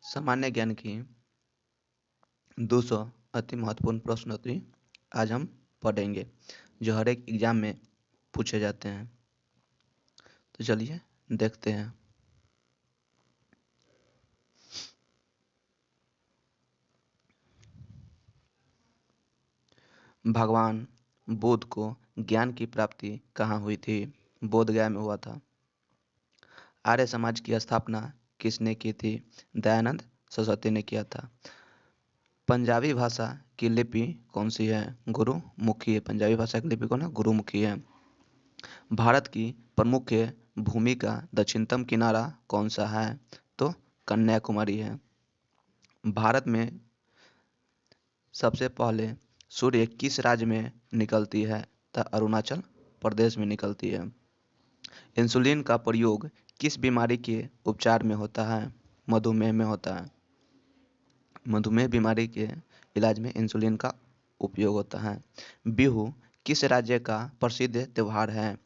सामान्य ज्ञान की 200 अति महत्वपूर्ण प्रश्नोत्तरी आज हम पढ़ेंगे जो हर एक एग्जाम में पूछे जाते हैं। तो चलिए देखते हैं। भगवान बुद्ध को ज्ञान की प्राप्ति कहाँ हुई थी? बोध गया में हुआ था। आर्य समाज की स्थापना किसने की थी? दयानंद सरस्वती ने किया था। पंजाबी भाषा की लिपि कौन सी है? गुरुमुखी है। पंजाबी भाषा की लिपि कौन है? गुरुमुखी है। भारत की प्रमुख भूमि का दक्षिणतम किनारा कौन सा है? तो कन्याकुमारी है। भारत में सबसे पहले सूर्य किस राज्य में निकलती है? तो अरुणाचल प्रदेश में निकलती है। इंसुलिन का प्रयोग किस बीमारी के उपचार में होता है? मधुमेह में होता है। मधुमेह बीमारी के इलाज में इंसुलिन का उपयोग होता है। बिहू किस राज्य का प्रसिद्ध त्यौहार है?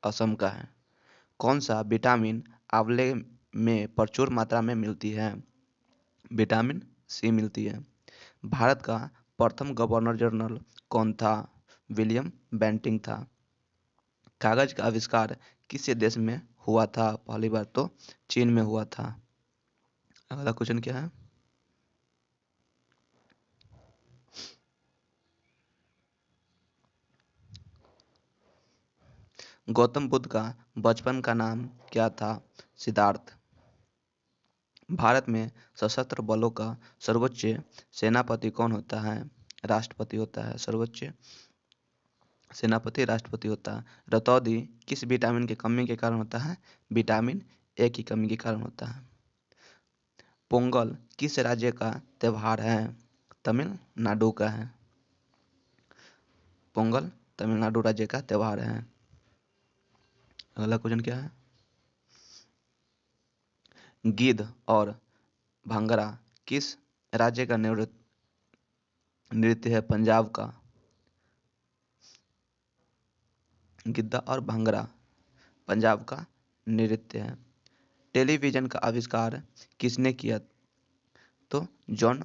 असम का है। कौन सा विटामिन आंवले में प्रचुर मात्रा में मिलती है? विटामिन सी मिलती है। भारत का प्रथम गवर्नर जनरल कौन था? विलियम बेंटिंक था। कागज का आविष्कार किस देश में हुआ था? पहली बार तो चीन में हुआ था। अगला क्वेश्चन क्या है? गौतम बुद्ध का बचपन का नाम क्या था? सिद्धार्थ। भारत में सशस्त्र बलों का सर्वोच्च सेनापति कौन होता है? राष्ट्रपति होता है। सर्वोच्च सेनापति राष्ट्रपति होता है। रतौंधी किस विटामिन की कमी के कारण होता है? विटामिन ए की कमी के कारण होता है। पोंगल किस राज्य का त्यौहार है? तमिलनाडु का है। पोंगल तमिलनाडु राज्य का त्यौहार है। अगला क्वेश्चन क्या है? गिद्ध और भांगड़ा किस राज्य का नृत्य है? पंजाब का। गिद्धा और भांगड़ा पंजाब का नृत्य है। टेलीविजन का आविष्कार किसने किया? तो जॉन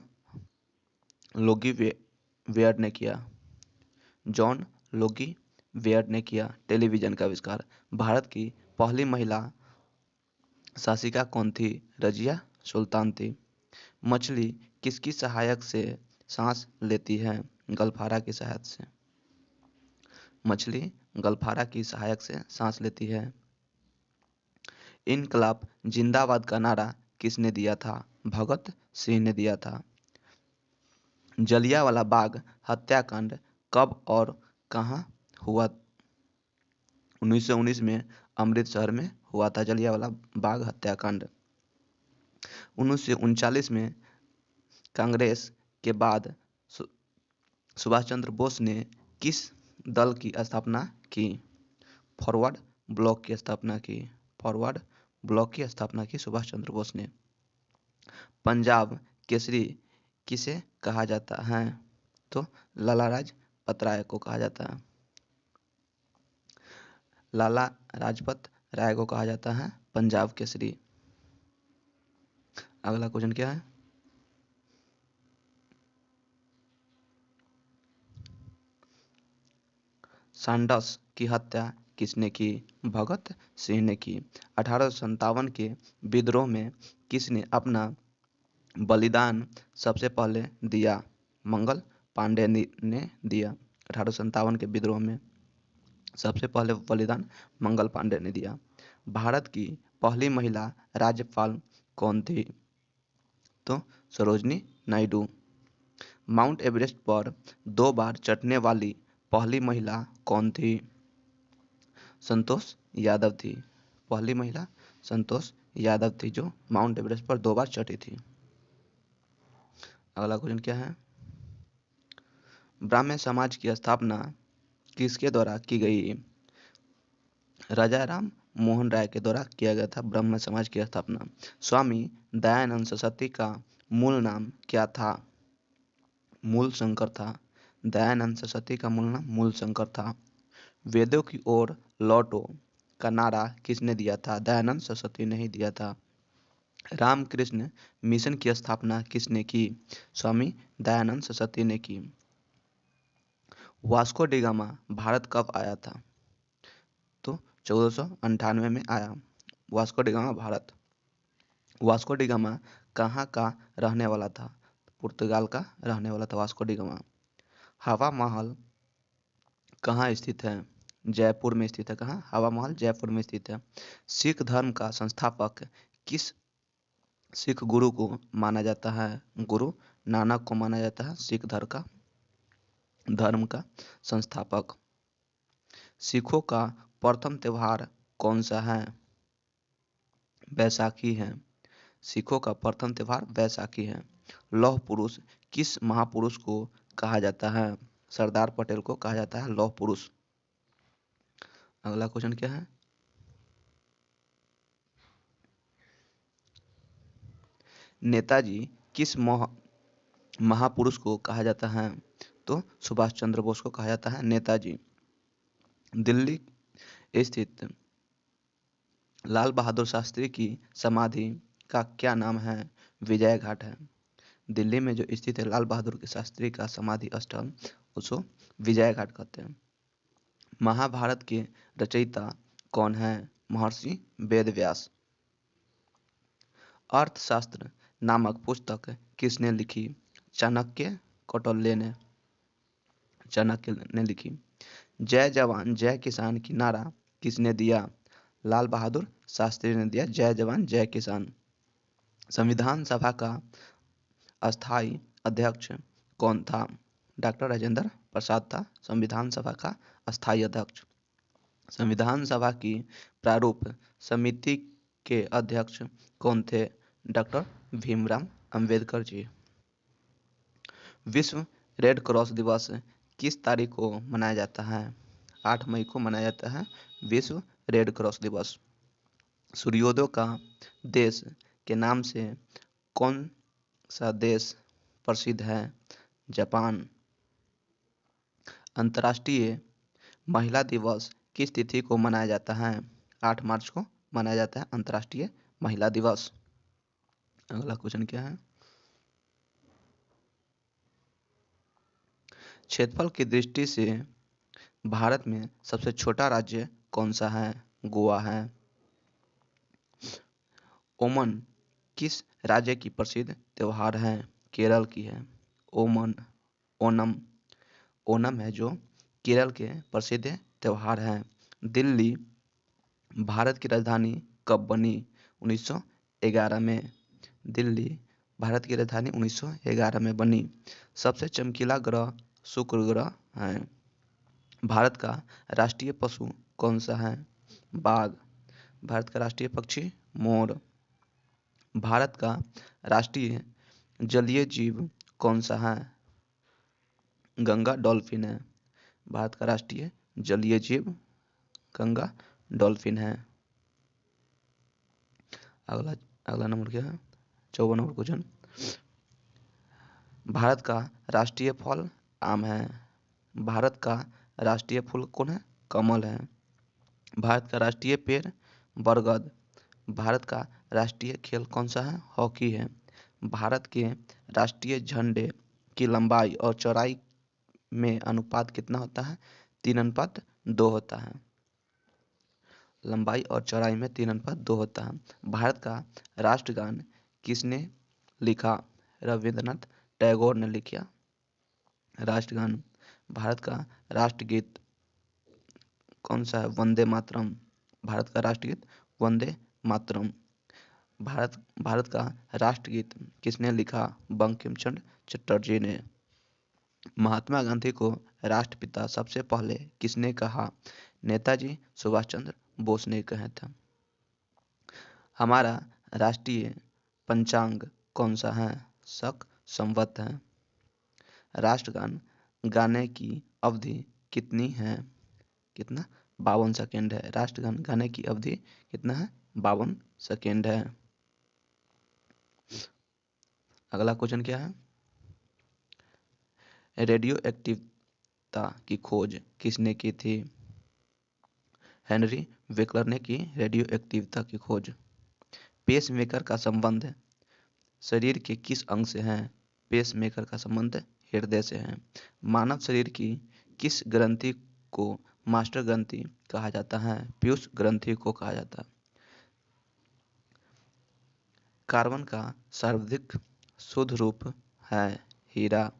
लोगी वेयर ने किया। जॉन लोगी वेयर ने किया टेलीविजन का आविष्कार। भारत की पहली महिला शासिका कौन थी? रजिया सुल्तान थी। मछली किसकी सहायक से सांस लेती है? गलफारा की सहायता से। मछली गलफारा की सहायक से सांस लेती है। इनकलाब जिंदाबाद का नारा किसने दिया था? भगत सिंह ने दिया था। जलियांवाला बाग हत्याकांड कब और कहाँ हुआ? 1919 में अमृतसर में हुआ था जलियांवाला बाग हत्याकांड। 1939 में कांग्रेस के बाद सुभाष चंद्र बोस ने किस दल की स्थापना की? फॉरवर्ड ब्लॉक की स्थापना की। फॉरवर्ड ब्लॉक की स्थापना की सुभाष चंद्र बोस ने। पंजाब केसरी किसे कहा जाता है? तो लाला लाजपत राय को कहा जाता है। लाला लाजपत राय को कहा जाता है पंजाब केसरी। अगला क्वेश्चन क्या है? सांडस की हत्या किसने की? भगत सिंह ने की। 1857 के विद्रोह में किसने अपना बलिदान सबसे पहले दिया? मंगल पांडे ने दिया। 1857 के विद्रोह में सबसे पहले बलिदान मंगल पांडे ने दिया। भारत की पहली महिला राज्यपाल कौन थी? तो सरोजनी नायडू। माउंट एवरेस्ट पर 2 बार चढ़ने वाली पहली महिला कौन थी? संतोष यादव थी। पहली महिला संतोष यादव थी जो माउंट एवरेस्ट पर 2 बार चढ़ी थी। अगला क्वेश्चन क्या है? ब्राह्मण समाज की स्थापना किसके द्वारा की गई? राजा राम मोहन राय के द्वारा किया गया था ब्राह्मण समाज की स्थापना। स्वामी दयानंद सरस्वती का मूल नाम क्या था? मूल शंकर था। दयानंद सरस्वती का मूल नाम मूल शंकर था। वेदों की ओर लौटो का नारा किसने दिया था? दयानंद सरस्वती ने ही दिया था। रामकृष्ण मिशन की स्थापना किसने की? स्वामी दयानंद सरस्वती ने की। वास्को डी गामा भारत कब आया था? तो 1498 में आया Vasco D gamma Bharat. Vasco D gamma कहाँ का रहने वाला था? पुर्तगाल का रहने वाला था वास्को डी गामा। हवा महल कहाँ स्थित है? जयपुर में स्थित है। कहाँ? हवा महल जयपुर में स्थित है। सिख धर्म का संस्थापक किस सिख गुरु को माना जाता है? गुरु नानक को माना जाता है सिख धर्म का संस्थापक। सिखों का प्रथम त्योहार कौन सा है? बैसाखी है। सिखों का प्रथम त्योहार बैसाखी है। लौह पुरुष किस महापुरुष को कहा जाता है? सरदार पटेल को कहा जाता है लौह पुरुष। अगला क्वेश्चन क्या है? नेताजी किस महापुरुष को कहा जाता है? तो सुभाष चंद्र बोस को कहा जाता है नेताजी। दिल्ली स्थित लाल बहादुर शास्त्री की समाधि का क्या नाम है? विजय घाट है। दिल्ली में जो स्थित है लाल बहादुर शास्त्री का समाधि स्थल, उसको विजय घाट कहते हैं। महाभारत के रचयिता कौन है? महर्षि वेदव्यास। अर्थशास्त्र नामक पुस्तक किसने लिखी? चाणक्य ने लिखी। जय जवान जय किसान की नारा किसने दिया? लाल बहादुर शास्त्री ने दिया जय जवान जय किसान। संविधान सभा का अस्थायी अध्यक्ष कौन था? डॉक्टर राजेंद्र प्रसाद था संविधान सभा का अस्थायी अध्यक्ष। संविधान सभा की प्रारूप समिति के अध्यक्ष कौन थे? डॉक्टर भीमराव अंबेडकर जी। विश्व रेड क्रॉस दिवस किस तारीख को मनाया जाता है? 8 मई को मनाया जाता है विश्व रेड क्रॉस दिवस। सूर्योदय का देश के नाम से कौन सा देश प्रसिद्ध है? जापान। अंतर्राष्ट्रीय महिला दिवस किस तिथि को मनाया जाता है? 8 मार्च को मनाया जाता है अंतर्राष्ट्रीय महिला दिवस। अगला क्वेश्चन क्या है? क्षेत्रफल की दृष्टि से भारत में सबसे छोटा राज्य कौन सा है? गोवा है। ओमन किस राज्य की प्रसिद्ध त्योहार है? केरल की है। ओनम ओनम है जो केरल के प्रसिद्ध त्योहार है। दिल्ली भारत की राजधानी कब बनी? 1911 में। दिल्ली भारत की राजधानी 1911 में बनी। सबसे चमकीला ग्रह शुक्र ग्रह है। भारत का राष्ट्रीय पशु कौन सा है? बाघ। भारत का राष्ट्रीय पक्षी मोर। भारत का राष्ट्रीय जलीय जीव कौन सा है? गंगा डॉल्फिन है। भारत का राष्ट्रीय जलीय जीव गंगा डॉल्फिन है। अगला अगला नंबर क्या है? 54 नंबर क्वेश्चन। भारत का राष्ट्रीय फल आम है। भारत का राष्ट्रीय फूल कौन है? कमल है। भारत का राष्ट्रीय पेड़ बरगद। भारत का राष्ट्रीय खेल कौन सा है? हॉकी है। भारत के राष्ट्रीय झंडे की लंबाई और चौड़ाई में अनुपात कितना होता है? 3:2 होता है। लंबाई और चौड़ाई में 3:2 होता है। भारत का राष्ट्रगान किसने लिखा? रविंद्रनाथ टैगोर ने लिखा राष्ट्रगान। भारत का राष्ट्रगीत कौन सा है? वंदे मातरम। भारत का राष्ट्रगीत वंदे मातरम। भारत का राष्ट्रगीत किसने लिखा? बंकिम चंद्र चटर्जी ने। महात्मा गांधी को राष्ट्रपिता सबसे पहले किसने कहा? नेताजी सुभाष चंद्र बोस ने कहा था। हमारा राष्ट्रीय पंचांग कौन सा है? शक संवत है। राष्ट्रगान गाने की अवधि कितनी है? कितना? 52 सेकेंड है। राष्ट्रगान गाने की अवधि कितना है? 52 सेकेंड है। अगला क्वेश्चन क्या है? रेडियो एक्टिवता की खोज किसने की थी? हेनरी विकलर ने की रेडियो एक्टिवता की खोज। पेसमेकर का संबंध शरीर के किस अंग से है? पेसमेकर का संबंध हृदय से है। मानव शरीर की किस ग्रंथि को मास्टर ग्रंथि कहा जाता है? पीयूष ग्रंथि को कहा जाता है। कार्बन का सर्वाधिक शुद्ध रूप है हीरा।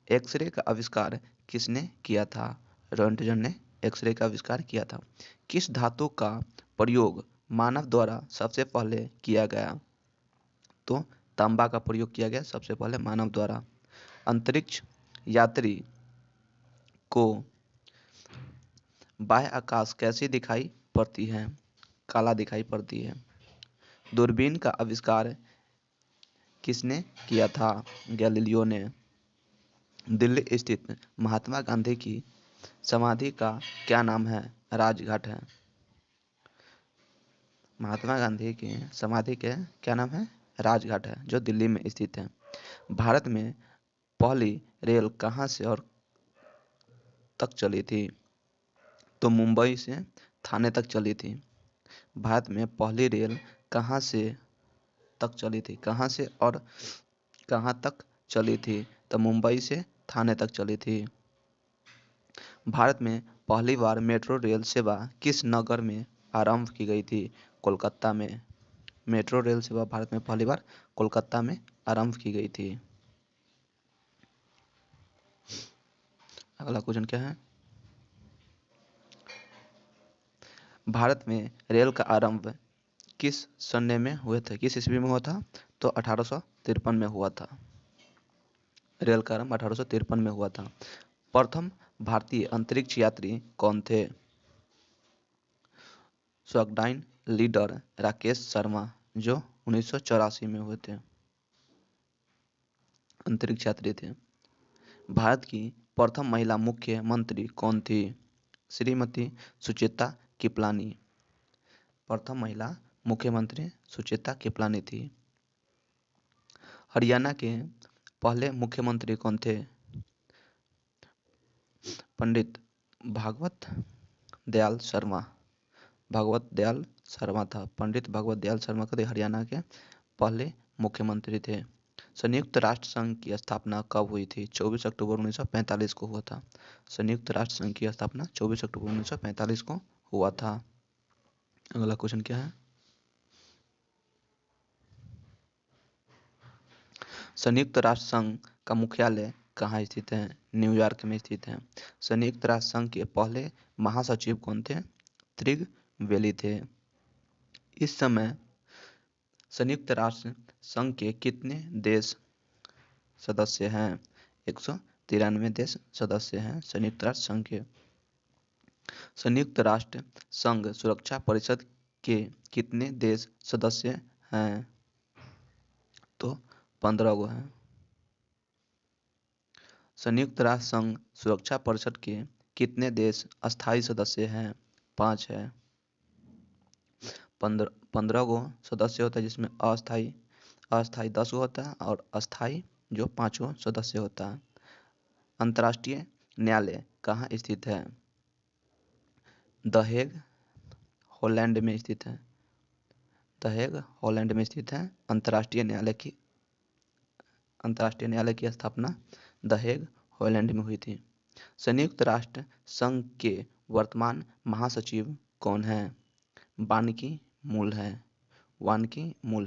एक्सरे का आविष्कार किसने किया था? रोंटगन ने एक्सरे का आविष्कार किया था। किस धातु का प्रयोग मानव द्वारा सबसे पहले किया गया? तो तांबा का प्रयोग किया गया सबसे पहले मानव द्वारा। अंतरिक्ष यात्री को बाह्य आकाश कैसी दिखाई पड़ती है? काला दिखाई पड़ती है। दूरबीन का आविष्कार किसने किया था? गैलीलियो ने। दिल्ली स्थित महात्मा गांधी की समाधि का क्या नाम है? राजघाट है। महात्मा गांधी की समाधि के क्या नाम है? राजघाट है, जो दिल्ली में स्थित है। भारत में पहली रेल कहाँ से और तक चली थी? तो मुंबई से थाने तक चली थी। भारत में पहली रेल कहाँ से तक चली थी? कहाँ से और कहाँ तक चली थी? तो मुंबई से थाने तक चली थी। भारत में पहली बार मेट्रो रेल सेवा किस नगर में आरंभ की गई थी? कोलकाता में। मेट्रो रेल सेवा भारत में पहली बार कोलकाता में आरंभ की गई थी। अगला क्वेश्चन क्या है? भारत में रेल का आरंभ किस सन में हुए थे? किस ईस्वी में हुआ था? तो 1853 में हुआ था। रेल का आरंभ 1853 में हुआ था। प्रथम भारतीय अंतरिक्ष यात्री कौन थे? स्वगडाइन लीडर राकेश शर्मा, जो 1984 में हुए थे, अंतरिक्ष यात्री थे। भारत की प्रथम महिला मुख्यमंत्री कौन थी? श्रीमती सुचेता कृपलानी। प्रथम महिला मुख्यमंत्री सुचेता कृपलानी थी। हरियाणा के पहले मुख्यमंत्री कौन थे? पंडित भागवत दयाल शर्मा। भागवत दयाल शर्मा था। पंडित भागवत दयाल शर्मा कभी हरियाणा के पहले मुख्यमंत्री थे। संयुक्त राष्ट्र संघ की स्थापना कब हुई थी? 24 अक्टूबर 1945 को हुआ था। संयुक्त राष्ट्र संघ की स्थापना 24 अक्टूबर 1945 को हुआ था। अगला क्वेश्चन क्या है? संयुक्त राष्ट्र संघ का मुख्यालय कहाँ स्थित है? न्यूयॉर्क में स्थित है। संयुक्त राष्ट्र संघ के पहले महासचिव कौन थे? त्रिगवेली थे। इस समय संयुक्त राष्ट्र संघ के कितने देश सदस्य हैं? 193 देश सदस्य हैं संयुक्त राष्ट्र संघ के। संयुक्त राष्ट्र संघ सुरक्षा परिषद के कितने देश सदस्य हैं? तो 15 गो हैं। संयुक्त राष्ट्र संघ सुरक्षा परिषद के कितने देश अस्थायी सदस्य हैं? 5 है। 15 गो सदस्य होता है, जिसमें अस्थायी 10 गो होता है और अस्थायी जो 5 गो सदस्य होता है। अंतर्राष्ट्रीय न्यायालय कहाँ स्थित है? द हेग हॉलैंड में स्थित है। द हेग हॉलैंड में स्थित है। अंतर्राष्ट्रीय न्यायालय की स्थापना द हेग हॉलैंड में हुई थी। संयुक्त राष्ट्र संघ के वर्तमान महासचिव कौन है? बान की मून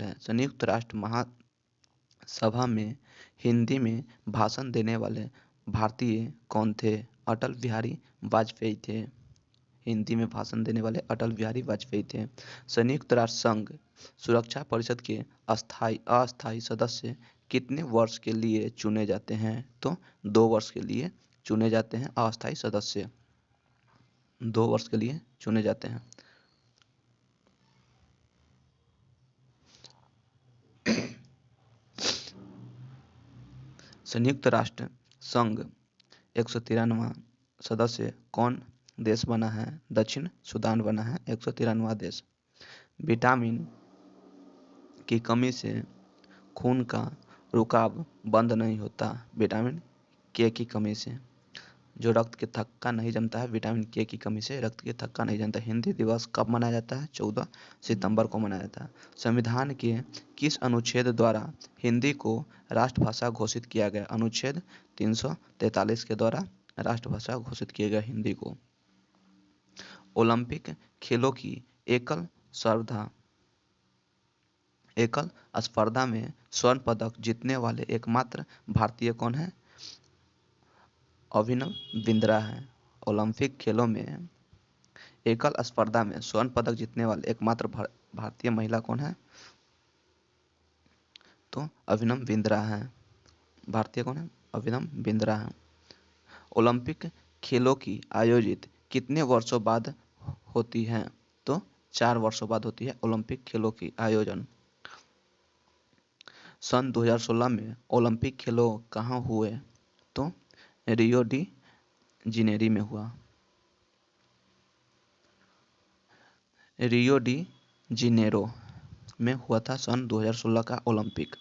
है। संयुक्त राष्ट्र महासभा में हिंदी में भाषण देने वाले भारतीय कौन थे? अटल बिहारी वाजपेयी थे। हिंदी में भाषण देने वाले अटल बिहारी वाजपेयी थे। संयुक्त राष्ट्र संघ सुरक्षा परिषद के अस्थायी सदस्य कितने वर्ष के लिए चुने जाते हैं? तो 2 वर्ष के लिए चुने जाते हैं। अस्थायी सदस्य 2 वर्ष के लिए चुने जाते हैं। संयुक्त राष्ट्र संघ 193वां सदस्य कौन देश बना है? दक्षिण सूडान बना है 193वां देश। विटामिन की कमी से खून का रुकाव बंद नहीं होता। विटामिन के की कमी से जो रक्त के थक्का नहीं जमता है, विटामिन के की कमी से रक्त के थक्का नहीं जमता। हिंदी दिवस कब मनाया जाता है? 14 सितंबर को मनाया जाता है। संविधान के किस अनुच्छेद द्वारा हिंदी को राष्ट्रभाषा घोषित किया गया? अनुच्छेद 343 के द्वारा राष्ट्रभाषा घोषित किया गया हिंदी को। ओलंपिक खेलों की एकल स्पर्धा में स्वर्ण पदक जीतने वाले एकमात्र भारतीय कौन है? अभिनव बिंद्रा है। ओलंपिक खेलों में एकल स्पर्धा में स्वर्ण पदक जीतने वाले एकमात्र भारतीय महिला कौन है? तो अभिनव बिंद्रा है। भारतीय कौन है? अभिनव बिंद्रा है। ओलंपिक खेलों की आयोजित कितने वर्षों बाद होती है? तो 4 वर्षों बाद होती है ओलंपिक खेलों की आयोजन। सन 2016 में ओलंपिक खेलों कहाँ हुए? तो रियो डी जिनेरी में हुआ। रियो डी जिनेरो में हुआ था सन 2016 का ओलंपिक।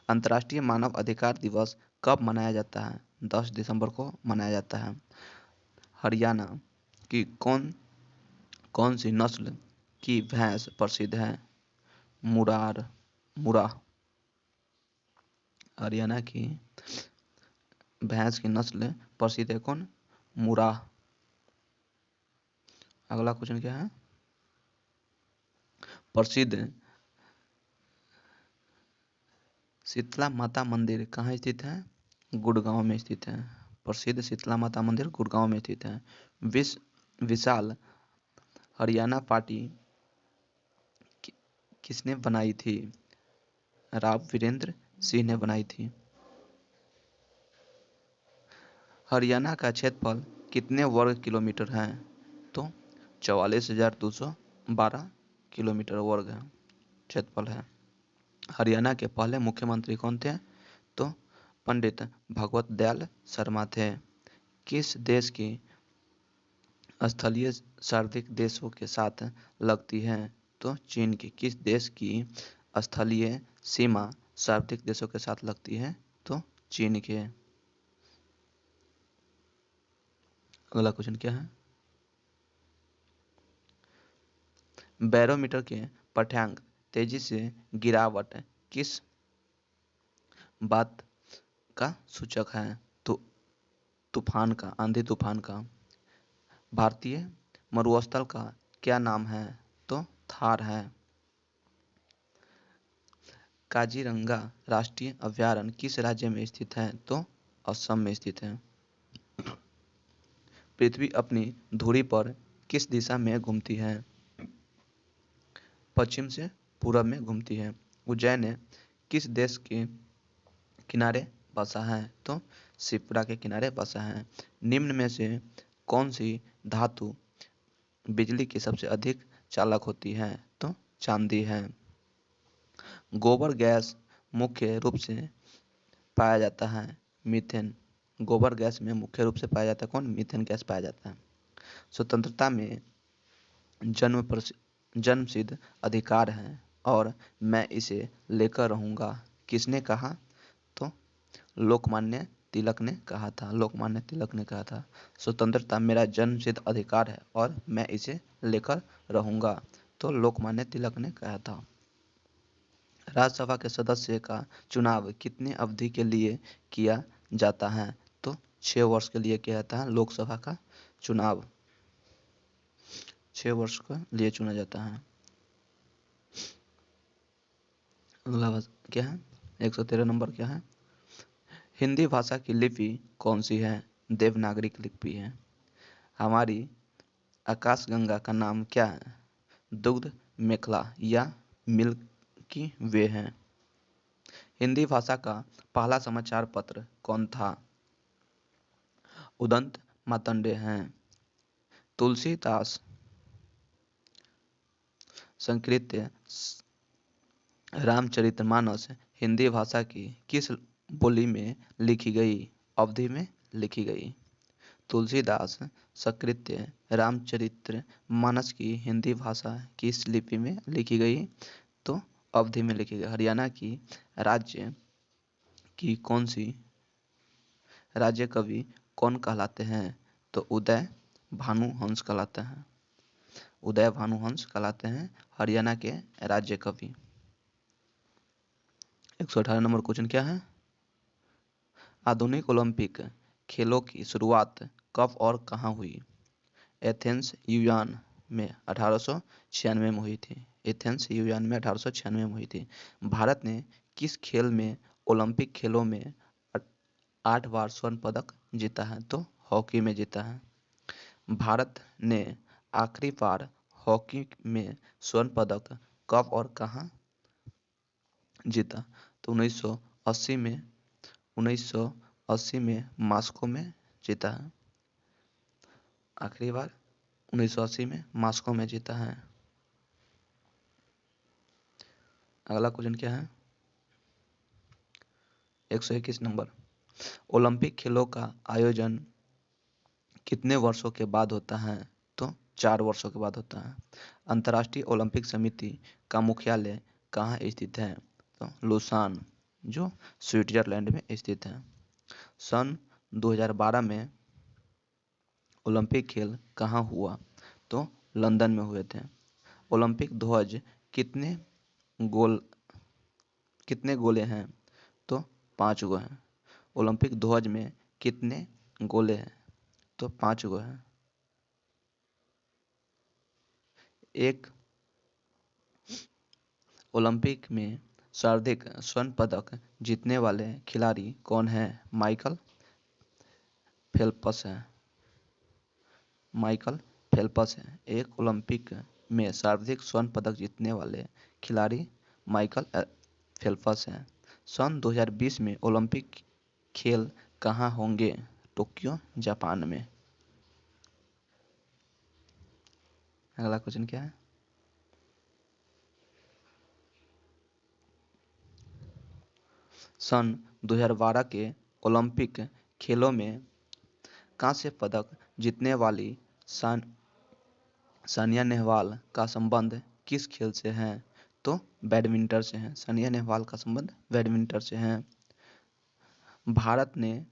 अंतर्राष्ट्रीय मानव अधिकार दिवस कब मनाया जाता है? 10 दिसंबर को मनाया जाता है। हरियाणा की कौन सी नस्ल की भैंस प्रसिद्ध है? मुरा। हरियाणा की भैंस की नस्ल प्रसिद्ध है कौन? मुरा। अगला क्वेश्चन क्या है? प्रसिद्ध शीतला माता मंदिर कहाँ स्थित है? गुड़गांव में स्थित है। प्रसिद्ध शीतला माता मंदिर गुड़गांव में स्थित है। विशाल हरियाणा पार्टी किसने बनाई थी? राव वीरेंद्र सिंह ने बनाई थी। हरियाणा का क्षेत्रफल कितने वर्ग किलोमीटर है? तो 44,212 किलोमीटर वर्ग क्षेत्रफल है। हरियाणा के पहले मुख्यमंत्री कौन थे? तो पंडित भगवत दयाल शर्मा थे। किस देश की स्थलीय सर्वाधिक देशों के साथ लगती है? तो चीन की। किस देश की स्थलीय सीमा सर्वाधिक देशों के साथ लगती है? तो चीन के। अगला क्वेश्चन क्या है? बैरोमीटर के पाठ्यांक तेजी से गिरावट किस बात का सूचक है? तो तूफान का, आंधी तूफान का। भारतीय मरुस्थल का क्या नाम है? तो थार है। काजीरंगा राष्ट्रीय अभयारण्य किस राज्य में स्थित है? तो असम में स्थित है। पृथ्वी अपनी धुरी पर किस दिशा में घूमती है? पश्चिम से पूरब में घूमती है। उज्जैन किस देश के किनारे बसा है? तो शिप्रा के किनारे बसा है। निम्न में से कौन सी धातु बिजली की सबसे अधिक चालक होती है? तो चांदी है। गोबर गैस मुख्य रूप से पाया जाता है मीथेन। गोबर गैस में मुख्य रूप से पाया जाता है कौन? मीथेन गैस पाया जाता है। स्वतंत्रता में जन्मसिद्ध अधिकार है और मैं इसे लेकर रहूंगा, किसने कहा? तो लोकमान्य तिलक ने कहा था। लोकमान्य तिलक ने कहा था स्वतंत्रता मेरा जन्मसिद्ध अधिकार है और मैं इसे लेकर रहूंगा। तो लोकमान्य तिलक ने कहा था। राज्यसभा के सदस्य का चुनाव कितने अवधि के लिए किया जाता है? तो 6 वर्ष के लिए किया जाता है लोकसभा का चुनाव। 6 वर्ष के लिए चुना जाता है। अगला क्या है? 113 नंबर क्या है? हिंदी भाषा की लिपि कौन सी है? देवनागरिक लिपि है। हमारी आकाशगंगा का नाम क्या है? दुग्ध मेखला या मिल्की वे है। हिंदी भाषा का पहला समाचार पत्र कौन था? उदंत मार्तंडेय हैं। तुलसीदास संस्कृत रामचरितमानस हिंदी भाषा की किस बोली में लिखी गई? अवधि में लिखी गई। तुलसीदास संस्कृत रामचरितमानस की हिंदी भाषा किस लिपि में लिखी गई? तो अवधि में लिखी गई। हरियाणा की राज्य की कौन सी राज्य कवि कौन कहलाते हैं? तो उदय भानुहंस कहलाते हैं। उदय भानुहंस कहलाते हैं हरियाणा के राज्य कवि। 118 नंबर क्वेश्चन क्या है? आधुनिक ओलंपिक खेलों की शुरुआत कब और कहाँ हुई? एथेंस यूनान में 1896 में हुई थी। एथेंस यूनान में 1896 में हुई थी। भारत ने किस खेल में ओलंपिक खेलों में 8 बार स्वर्ण पदक जीता है? तो हॉकी में जीता है। भारत ने आखिरी बार हॉकी में स्वर्ण पदक कब और कहाँ जीता? तो 1980 में मॉस्को में जीता है। आखिरी बार 1980 में मॉस्को में जीता है। अगला क्वेश्चन क्या है? 121 नंबर। ओलंपिक खेलों का आयोजन कितने वर्षों के बाद होता है? तो 4 वर्षों के बाद होता है। अंतर्राष्ट्रीय ओलंपिक समिति का मुख्यालय कहाँ स्थित है? तो लुसान, जो स्विट्जरलैंड में स्थित है। सन 2012 में ओलंपिक खेल कहाँ हुआ? तो लंदन में हुए थे। ओलंपिक ध्वज कितने गोले हैं? तो 5 गो हैं। ओलंपिक ध्वज में कितने गोले हैं? तो 5 गो हैं। एक ओलंपिक में सर्वाधिक स्वर्ण पदक जीतने वाले खिलाड़ी कौन हैं? माइकल फेल्प्स है। माइकल फेल्प्स है। एक ओलंपिक में सर्वाधिक स्वर्ण पदक जीतने वाले खिलाड़ी माइकल फेल्प्स हैं। सन 2020 में ओलंपिक खेल कहाँ होंगे? टोक्यो, जापान में। अगला क्वेश्चन क्या है? सन 2012 के ओलंपिक खेलों में कांस्य पदक जीतने वाली सानिया नेहवाल का संबंध किस खेल से है? तो बैडमिंटन से है। सानिया नेहवाल का संबंध बैडमिंटन से है। भारत ने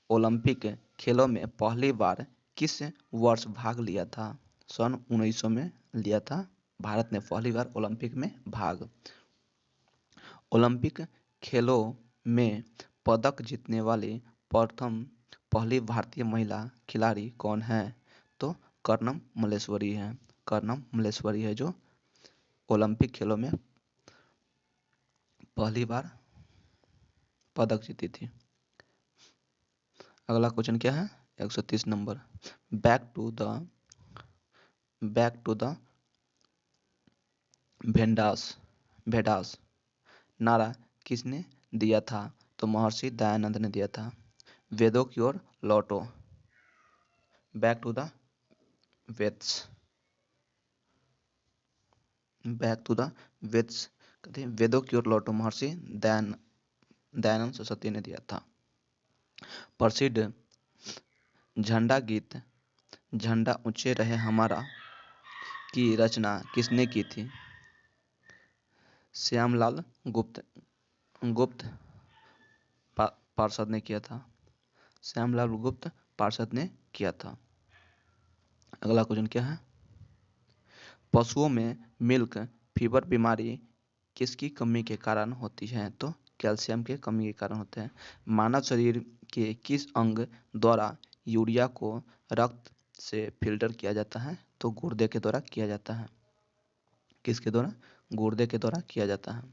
ओलंपिक खेलों में पहली बार किस वर्ष भाग लिया था? सन 1900 में लिया था भारत ने पहली बार ओलंपिक में भाग। ओलंपिक खेलों में पदक जीतने वाली पहली भारतीय महिला खिलाड़ी कौन है? तो कर्णम मल्लेश्वरी है। कर्णम मल्लेश्वरी है जो ओलंपिक खेलों में पहली बार पदक जीती थी। अगला क्वेश्चन क्या है? 130 नंबर। बैक टू द भेडास नारा किसने दिया था? तो महर्षि दयानंद ने दिया था। वेदों की ओर लौटो। Back to the Vedas. Back to the Vedas कहते हैं वेदों की ओर लौटो, महर्षि दयानंद सरस्वती ने दिया था। प्रसिद्ध झंडा गीत झंडा ऊंचे रहे हमारा की रचना किसने की थी? श्यामलाल गुप्त पार्षद ने किया था। श्यामलाल गुप्त पार्षद ने किया था। अगला क्वेश्चन क्या है? पशुओं में मिल्क फीवर बीमारी किसकी कमी के कारण होती है? तो कैल्शियम के कमी के कारण होते हैं। मानव शरीर के किस अंग द्वारा यूरिया को रक्त से फिल्टर किया जाता है? तो गुर्दे के द्वारा किया जाता है। किसके द्वारा? गुर्दे के द्वारा किया जाता है।